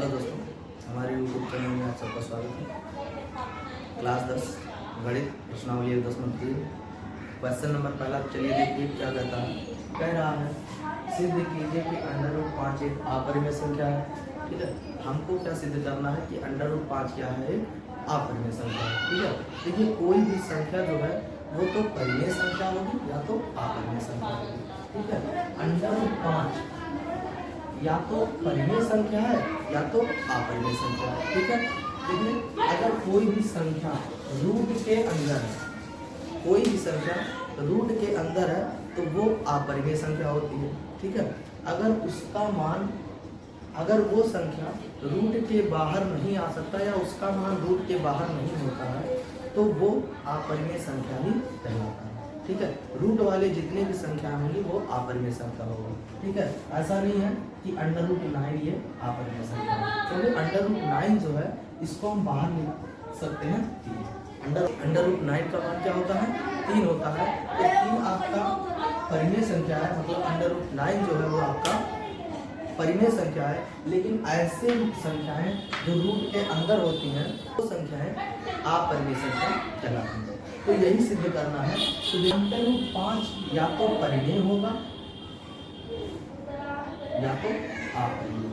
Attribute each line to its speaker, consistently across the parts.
Speaker 1: Hello दोस्तों, हमारे YouTube channel में आप सबका स्वागत है। क्लास 10 गणित प्रश्नावली 10 क्वेश्चन नंबर पहला। चलिए देखिए क्या कहता है। कह रहा है सिद्ध कीजिए कि √5 एक अपरिमेय संख्या है। ठीक है, हमको क्या सिद्ध करना है कि √5 क्या है, एक अपरिमेय संख्या है। ठीक है, देखिए कोई भी संख्या जो है वो तो परिमेय संख्या होगी या तो अपरिमेय संख्या होगी। ठीक है, √5 या तो परिमेय संख्या है या तो अपरिमेय संख्या है। ठीक है, देखिए अगर कोई भी संख्या रूट के अंदर है, कोई भी संख्या रूट के अंदर है तो वो अपरिमेय संख्या होती है। ठीक है, अगर वो संख्या रूट के बाहर नहीं आ सकता या उसका मान रूट के बाहर नहीं होता है तो वो अपरिमेय संख्या ही कहलाता है। ठीक है, रूट वाले जितने भी संख्या होंगी वो अपरिमेय संख्या होगी। ठीक है, ऐसा नहीं है कि √9 ये अपरिमेय संख्या है, क्योंकि √9 जो है इसको हम बाहर लिख सकते हैं 3। √9 का मान क्या होता है, 3 होता है। तो 3 आपका परिमेय संख्या है, मतलब √9 जो है वो आपका परिमेय संख्या है। लेकिन ऐसे संख्याएं जो रूट के अंदर होती हैं वो संख्याएं अपरिमेय संख्या कहलाती हैं। तो यही सिद्ध करना है। तो √5 या तो परिमेय होगा या तो अपरिमेय।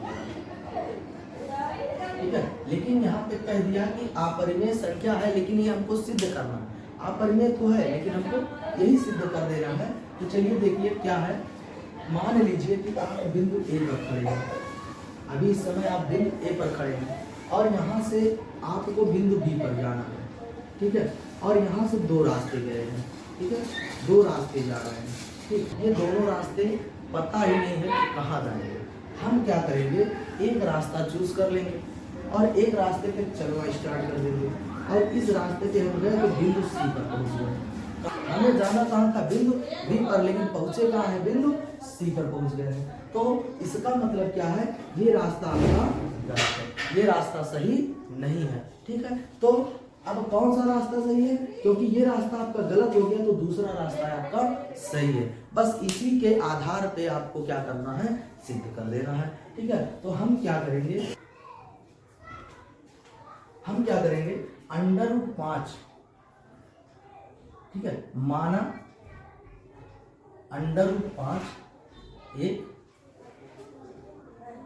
Speaker 1: ठीक है, लेकिन यहाँ पे कह दिया कि अपरिमेय संख्या है, लेकिन ये हमको सिद्ध करना है। अपरिमेय तो है लेकिन हमको यही सिद्ध कर देना है। तो चलिए देखिए क्या है। मान लीजिए कि आप बिंदु ए पर खड़े हैं, अभी इस समय आप बिंदु ए पर खड़े हैं और यहाँ से आपको बिंदु बी पर जाना है। ठीक है, और यहाँ से 2 रास्ते गए हैं। ठीक है, 2 रास्ते जा रहे हैं। ठीक, ये दोनों रास्ते पता ही नहीं है कि कहाँ जाएंगे। हम क्या करेंगे, एक रास्ता चूज कर लेंगे और एक रास्ते पे चलना स्टार्ट कर देंगे और इस रास्ते पे हम गए तो बिंदु सी पर पहुँच गए। हमें जाना कहाँ था, बिंदु बी पर, लेकिन पहुँचे कहाँ है, बिंदु सी पर पहुँच गए हैं। तो इसका मतलब क्या है, ये रास्ता आपका गलत है, ये रास्ता सही नहीं है। ठीक है, तो अब कौन सा रास्ता सही है, क्योंकि ये रास्ता आपका गलत हो गया तो दूसरा रास्ता आपका सही है। बस इसी के आधार पे आपको क्या करना है, सिद्ध कर देना है। ठीक है, तो हम क्या करेंगे, √5। ठीक है, माना √5 एक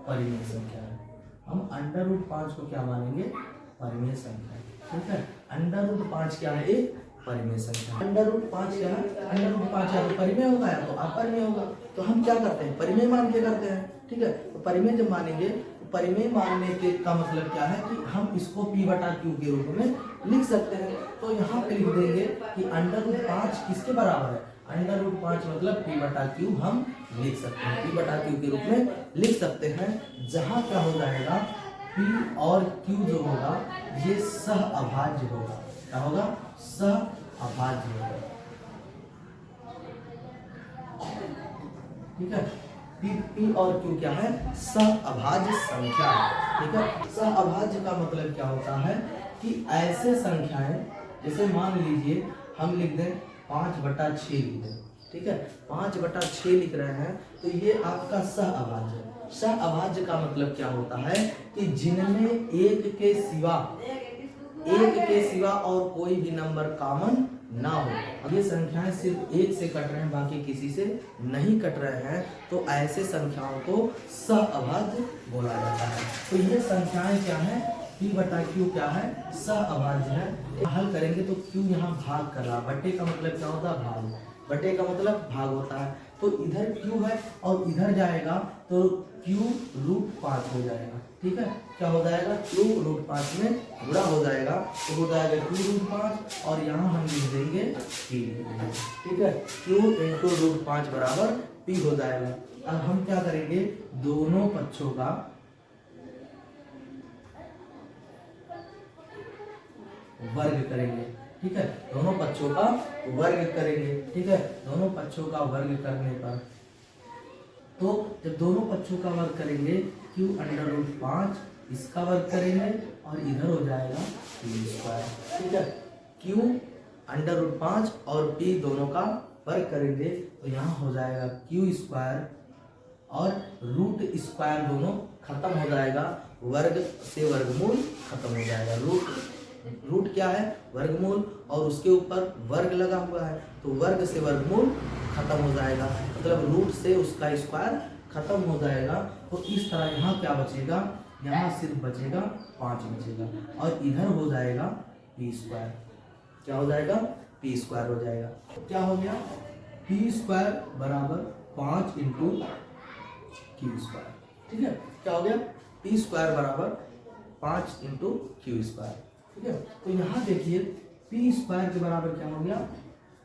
Speaker 1: परिमेय संख्या है। हम √5 को क्या मानेंगे, परिमेय संख्या। ठीक है, √5 क्या है, एक परिमेय संख्या। √5 क्या है, √5 या तो परिमेय होगा या तो अपरिमेय होगा। तो हम क्या करते हैं, परिमेय मान के करते हैं। ठीक है, तो परिमेय जब मानेंगे तो परिमेय मानने के का मतलब क्या है कि हम इसको P/Q के रूप में लिख सकते हैं। तो यहाँ पे लिख देंगे कि √5 किसके बराबर है, √5 मतलब P/Q हम लिख सकते हैं, P/Q के रूप में लिख सकते हैं। जहाँ क्या हो जाएगा, P और Q जो होगा ये सह अभाज्य होगा। क्या होगा, सह अभाज्य होगा। ठीक है, P और Q क्या है, सह अभाज्य संख्या है। ठीक है, सह अभाज्य का मतलब क्या होता है कि ऐसे संख्याएं, जैसे मान लीजिए हम लिख दें 5/6 लिख दें। ठीक है, 5/6 लिख रहे हैं तो ये आपका सह अभाज्य है। सह अभाज्य का मतलब क्या होता है कि जिनमें एक के सिवा और कोई भी नंबर कॉमन ना हो। ये संख्याएं सिर्फ एक से कट रहे हैं, बाकी किसी से नहीं कट रहे हैं, तो ऐसे संख्याओं को सह अभाज्य बोला जाता है। तो ये संख्याएं क्या है, P/Q क्या है, सह अभाज्य है। हल करेंगे तो Q यहाँ भाग कर रहा, बट्टे का मतलब क्या होता है, भाग, बट्टे का मतलब भाग होता है। तो इधर Q है और इधर जाएगा तो Q √5 हो जाएगा। ठीक है, क्या हो जाएगा, Q √5 में गुणा हो जाएगा तो हो जाएगा Q √5 और यहाँ हम लिख देंगे P। ठीक है, Q × √5 बराबर P हो जाएगा। अब हम क्या करेंगे, दोनों पक्षों का वर्ग करेंगे। ठीक है, दोनों पक्षों का वर्ग करेंगे। ठीक है, दोनों पक्षों का वर्ग करने पर, तो जब दोनों पक्षों का वर्ग करेंगे Q √5 इसका वर्ग करेंगे और इधर हो जाएगा P²। ठीक है, Q √5 और P दोनों का वर्ग करेंगे तो यहाँ हो जाएगा Q² और √² दोनों खत्म हो जाएगा, वर्ग से वर्गमूल खत्म हो जाएगा। रूट क्या है? वर्गमूल, और उसके ऊपर वर्ग लगा हुआ है तो वर्ग से वर्गमूल खत्म हो जाएगा, मतलब रूट से उसका स्क्वायर खत्म हो जाएगा। तो इस तरह यहाँ क्या बचेगा? यहाँ सिर्फ बचेगा 5 बचेगा, और इधर हो जाएगा पी स्क्वायर। क्या हो जाएगा? पी स्क्वायर हो जाएगा। क्या हो गया? पी स्क्वायर बराबर 5 इंटू क्यू स्क्वायर। ठीक है, क्या हो गया? पी स्क्वायर बराबर 5 इंटू क्यू स्क्वायर। ठीक है, तो यहाँ देखिए पी स्क्वायर के बराबर क्या हो गया?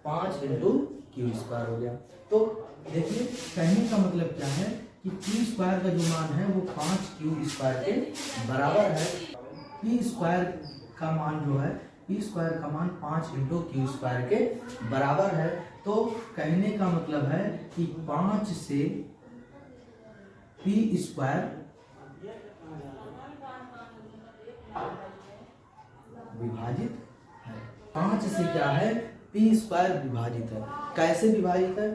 Speaker 1: 5 इंटू क्यू स्क्वायर हो गया। तो देखिए कहने का मतलब क्या है कि पी स्क्वायर का जो मान है वो 5 क्यू स्क्वायर के बराबर है। पी स्क्वायर का मान जो है, पी स्क्वायर का मान 5 इंटू क्यू स्क्वायर के बराबर है। तो कहने का मतलब है कि 5 से पी स्क्वायर विभाजित है। 5 से क्या है? पी स्क्वायर विभाजित है। कैसे विभाजित है?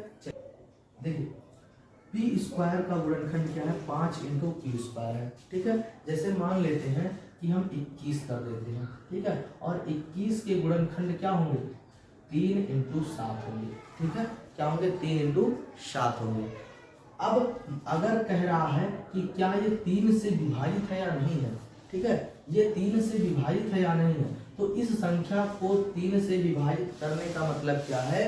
Speaker 1: देखिए पी स्क्वायर का गुणनखंड क्या है? 5 इंटू क्यू स्क्वायर है। ठीक है, जैसे मान लेते हैं कि हम 21 कर देते हैं, ठीक है, और 21 के गुणनखंड क्या होंगे? 3 इंटू 7 होंगे। ठीक है, क्या होंगे? 3 इंटू 7 होंगे। अब अगर कह रहा है कि क्या ये 3 से विभाजित है या नहीं है, ठीक है, ये 3 से विभाजित है या नहीं है, तो इस संख्या को 3 से विभाजित करने का मतलब क्या है?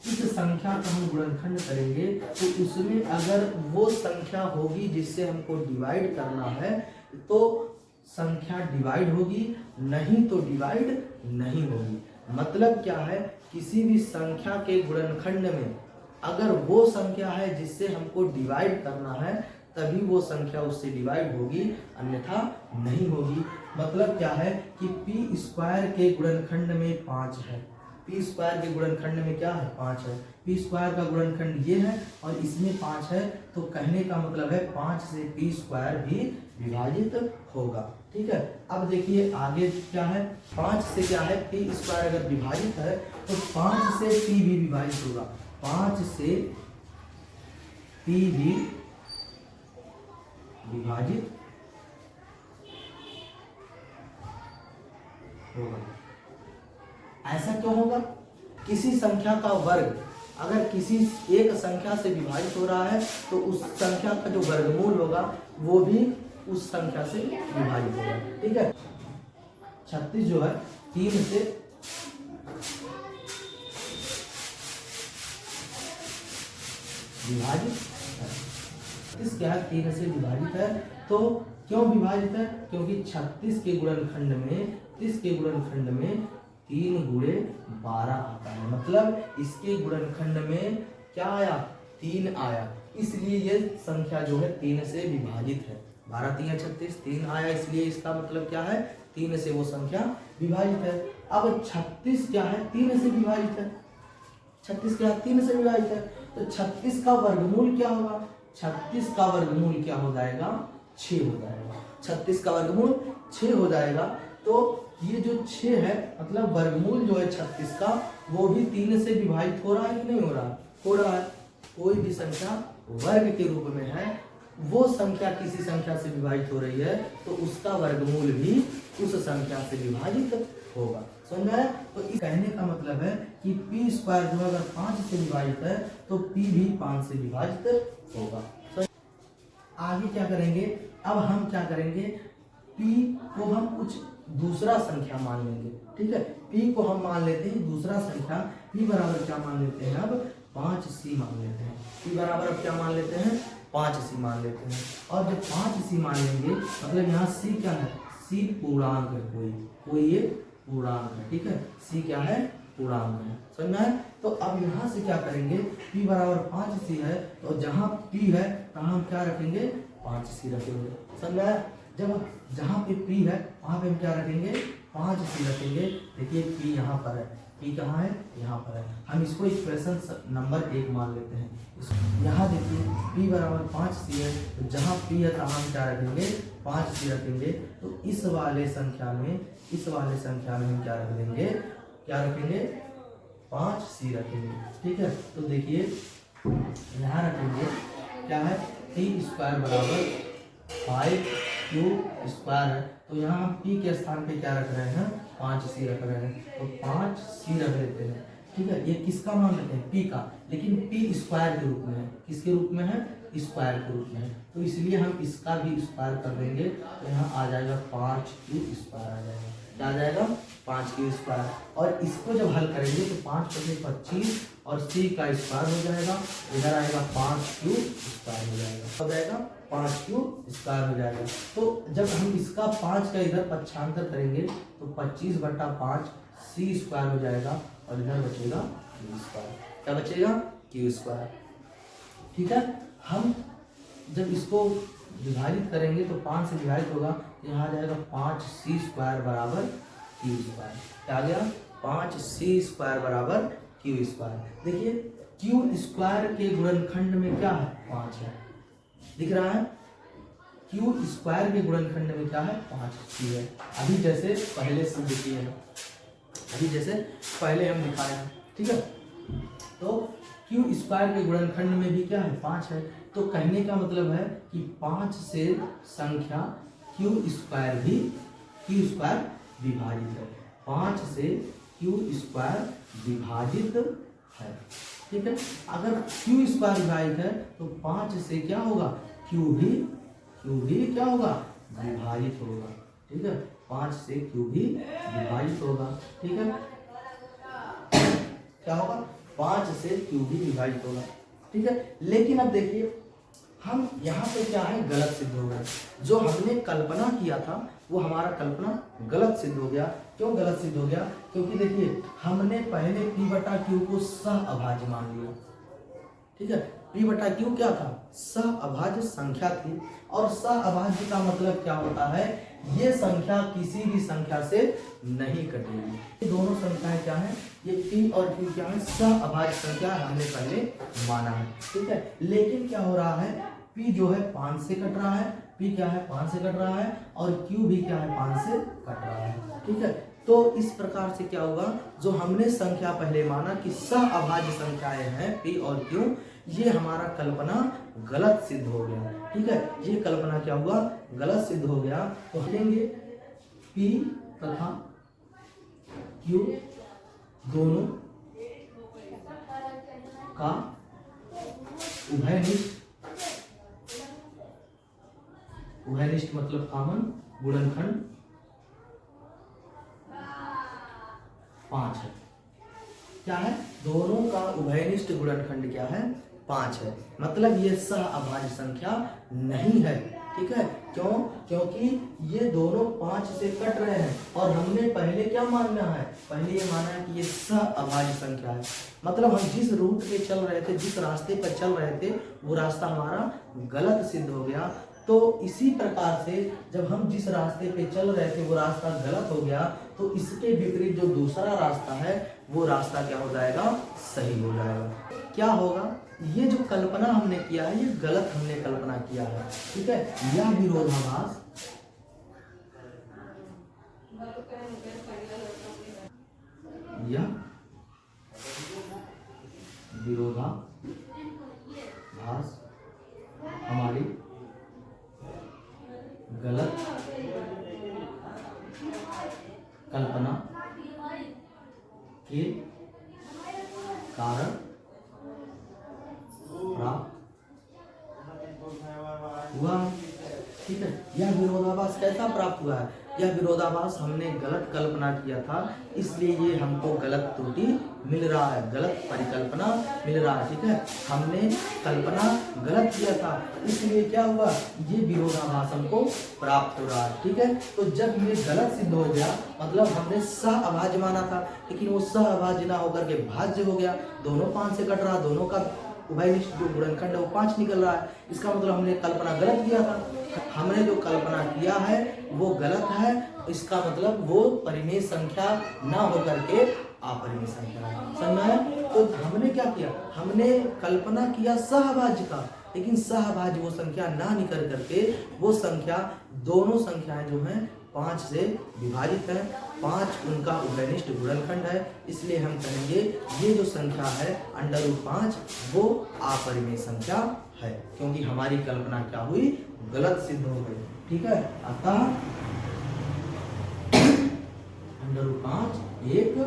Speaker 1: इस संख्या का हम गुणनखंड करेंगे तो उसमें अगर वो संख्या होगी जिससे हमको डिवाइड करना है तो संख्या डिवाइड होगी, नहीं तो डिवाइड नहीं होगी। मतलब क्या है? किसी भी संख्या के गुणनखंड में अगर वो संख्या है जिससे हमको डिवाइड करना है तभी वो संख्या उससे डिवाइड होगी, अन्यथा नहीं होगी। मतलब क्या है कि पी स्क्वायर के गुणनखंड में 5 है, पी स्क्वायर के गुणनखंड में क्या है? 5 है। पी स्क्वायर का गुणनखंड ये है और इसमें 5 है, तो कहने का मतलब है 5 से पी स्क्वायर भी विभाजित होगा। ठीक है, अब देखिए आगे क्या है? 5 से क्या है? पी स्क्वायर अगर विभाजित है तो 5 से पी भी विभाजित होगा, 5 से पी भी विभाजित होगा। ऐसा क्यों होगा? किसी संख्या का वर्ग अगर किसी एक संख्या से विभाजित हो रहा है तो उस संख्या का जो वर्गमूल होगा वो भी उस संख्या से विभाजित होगा। ठीक है, 36 जो है 3 से विभाजित है। 36 क्या है? 3 से विभाजित है। तो क्यों विभाजित है? क्योंकि 36 के गुणनखंड में 30 के गुणनखंड में 3 गुणे 12 आता है, मतलब इसके गुणनखंड में क्या आया? 3 आया, इसलिए ये संख्या जो है 3 से विभाजित है। 12 3 36, 3 आया, इसलिए इसका मतलब क्या है? 3 से वो संख्या विभाजित है। अब 36 क्या है? 3 से विभाजित है। 36 क्या है? 3 से विभाजित है, तो 36 का वर्गमूल क्या होगा? 36 का वर्गमूल क्या हो जाएगा? 6 हो जाएगा। 36 का वर्गमूल 6 हो जाएगा। तो ये जो 6 है मतलब वर्गमूल जो है 36 का वो भी 3 से विभाजित हो रहा है कि नहीं हो रहा? हो रहा है। कोई भी संख्या वर्ग के रूप में है, वो संख्या किसी संख्या से विभाजित हो रही है तो उसका वर्गमूल भी उस संख्या से विभाजित होगा। समझ में आया? तो इस कहने का मतलब है कि पी स्क्वायर जो अगर 5 से विभाजित है तो पी भी 5 से विभाजित होगा। आगे क्या करेंगे? अब हम क्या करेंगे? P को हम कुछ दूसरा संख्या मान लेंगे। ठीक है, P को हम मान लेते हैं दूसरा संख्या। P बराबर क्या मान लेते हैं? अब 5C मान लेते हैं। P बराबर अब क्या मान लेते हैं? 5C मान लेते हैं। और जब 5C मान लेंगे मतलब यहाँ C क्या है? C पूर्णांक है, कोई ये पूर्णांक है। ठीक है, C क्या है? पूर्णांक है। समझ में आया? तो अब यहाँ से क्या करेंगे? P बराबर 5C है तो जहाँ P है वहाँ हम क्या रखेंगे? 5C रखेंगे। समझ में आया? जब जहाँ पे P है वहाँ पे हम क्या रखेंगे? 5C रखेंगे। देखिए P यहाँ पर है, P कहाँ है? यहाँ पर है। हम इसको इक्वेशन नंबर 1 मान लेते हैं। यहाँ देखिए P बराबर 5C है तो जहाँ P है तहाँ हम क्या रखेंगे? 5C रखेंगे। तो इस वाले संख्या में हम क्या रख देंगे? क्या रखेंगे? 5C रखेंगे। ठीक है, तो देखिए यहाँ रखेंगे क्या है? T स्क्वायर बराबर 5q² है, तो यहाँ हम p के स्थान पे क्या रख रहे हैं, 5c रख रहे हैं, तो 5c रख लेते हैं। ठीक है, ये किसका मान लेते हैं, p का, लेकिन p स्क्वायर के रूप में है। किसके रूप में है, स्क्वायर के रूप में है, तो इसलिए हम इसका भी स्क्वायर कर देंगे, तो यहाँ आ जाएगा 5q² आ जाएगा। क्या आ जाएगा, 5q²। और इसको जब हल करेंगे तो 5 × 25 और c का स्क्वायर हो जाएगा, इधर आएगा 5q² हो जाएगा, हो जाएगा 5q² हो जाएगा। तो जब हम इसका 5 का इधर पक्षांतर करेंगे तो 25/5 c² हो जाएगा, और इधर बचेगा q²। क्या बचेगा, q²। ठीक है, हम जब इसको विभाजित करेंगे तो 5 से विभाजित होगा, तो यहाँ आ जाएगा 5c² बराबर q²। क्या आ गया, 5c² बराबर q²। देखिए q² के गुणनखंड में क्या है, 5 है, दिख रहा है, q² के गुणनखंड में क्या है, 5c है। अभी जैसे पहले सिद्ध किए हैं, अभी जैसे पहले हम दिखाए हैं। ठीक है, तो q² के गुणनखंड में भी क्या है, 5 है। तो कहने का मतलब है कि 5 से संख्या q² भी q² विभाजित है, 5 से q² विभाजित है। ठीक है, अगर q² विभाजित है तो 5 से क्या होगा, q भी क्या होगा, विभाजित होगा। ठीक है, 5 से q भी विभाजित होगा। ठीक है, क्या होगा, 5 से q भी विभाजित होगा। ठीक है, लेकिन अब देखिए हम यहाँ पे क्या है, गलत सिद्ध हो गया। जो हमने कल्पना किया था वो हमारा कल्पना गलत सिद्ध हो गया। क्यों गलत सिद्ध हो गया, क्योंकि देखिए हमने पहले p/q को सहअभाज्य मान लिया। ठीक है, p/q क्या था, सहअभाज्य संख्या थी, और सहअभाज्य का मतलब क्या होता है, ये संख्या किसी भी संख्या से नहीं कटेगी। ये दोनों संख्याएं क्या है, ये p और q क्या है, सहअभाज्य संख्या हमने पहले माना है। ठीक है, लेकिन क्या हो रहा है, p जो है 5 से कट रहा है, p क्या है, 5 से कट रहा है, और q भी क्या है, 5 से कट रहा है। ठीक है, तो इस प्रकार से क्या होगा, जो हमने संख्या पहले माना कि सहअभाज्य संख्याएं हैं p और q, ये हमारा कल्पना गलत सिद्ध हो गया। ठीक है, ये कल्पना क्या हुआ, गलत सिद्ध हो गया। तो लेंगे p तथा q दोनों का उभयनिष्ठ मतलब कॉमन गुणनखंड 5 है। क्या है, दोनों का उभयनिष्ठ गुणनखंड क्या है, 5 है। मतलब ये सहअभाज्य संख्या नहीं है। ठीक है, क्यों, क्योंकि ये दोनों 5 से कट रहे हैं, और हमने पहले क्या माना है, पहले ये माना है कि ये सहअभाज्य संख्या है। मतलब हम जिस रूट पे चल रहे थे, जिस रास्ते पर चल रहे थे, वो रास्ता हमारा गलत सिद्ध हो गया। तो इसी प्रकार से जब हम जिस रास्ते पे चल रहे थे वो रास्ता गलत हो गया, तो इसके विपरीत जो दूसरा रास्ता है वो रास्ता क्या हो जाएगा, सही हो जाएगा। क्या होगा, ये जो कल्पना हमने किया है ये गलत हमने कल्पना किया है। ठीक है, यह विरोधाभास हमारी गलत कल्पना के कारण प्राप्त हुआ। ठीक है, यह विरोधाभास कैसा प्राप्त हुआ है, यह विरोधाभास हमने गलत कल्पना किया था, इसलिए ये हमको गलत त्रुटि मिल रहा है, गलत परिकल्पना मिल रहा है। ठीक है, हमने कल्पना गलत किया था, इसलिए क्या हुआ, ये विरोधाभास हमको प्राप्त हो रहा है। ठीक है, तो जब ये गलत सिद्ध हो गया, मतलब हमने सहअभाज्य माना था, लेकिन वो सहअभाज्य ना होकर के भाज्य हो गया, दोनों 5 से कट रहा, दोनों का उभयनिष्ठ जो गुणनखंड है वो 5 निकल रहा है। इसका मतलब हमने कल्पना गलत किया था, हमने जो कल्पना किया है वो गलत है। इसका मतलब वो परिमेय संख्या ना होकर के अपरिमेय संख्या है। समझ में? तो हमने क्या किया, हमने कल्पना किया सहअभाज्य का, लेकिन सहअभाज्य वो संख्या ना निकल करके वो संख्या, दोनों संख्याएं जो हैं 5 से विभाजित है, 5 उनका उभयनिष्ठ गुणनखंड है, इसलिए हम कहेंगे ये जो संख्या है √5 वो अपरिमेय संख्या है, क्योंकि हमारी कल्पना क्या हुई, गलत सिद्ध हो गए। ठीक है, अतः √5 एक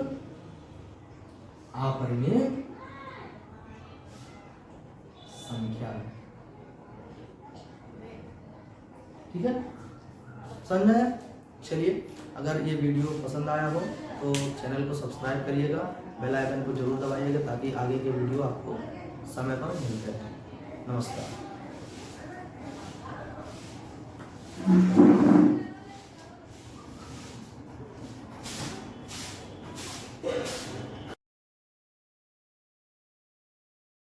Speaker 1: अपरिमेय संख्या है। ठीक है, समझ आया? चलिए, अगर ये वीडियो पसंद आया हो तो चैनल को सब्सक्राइब करिएगा, बेल आइकन को जरूर दबाइएगा ताकि आगे के वीडियो आपको समय पर मिलते रहें। नमस्कार।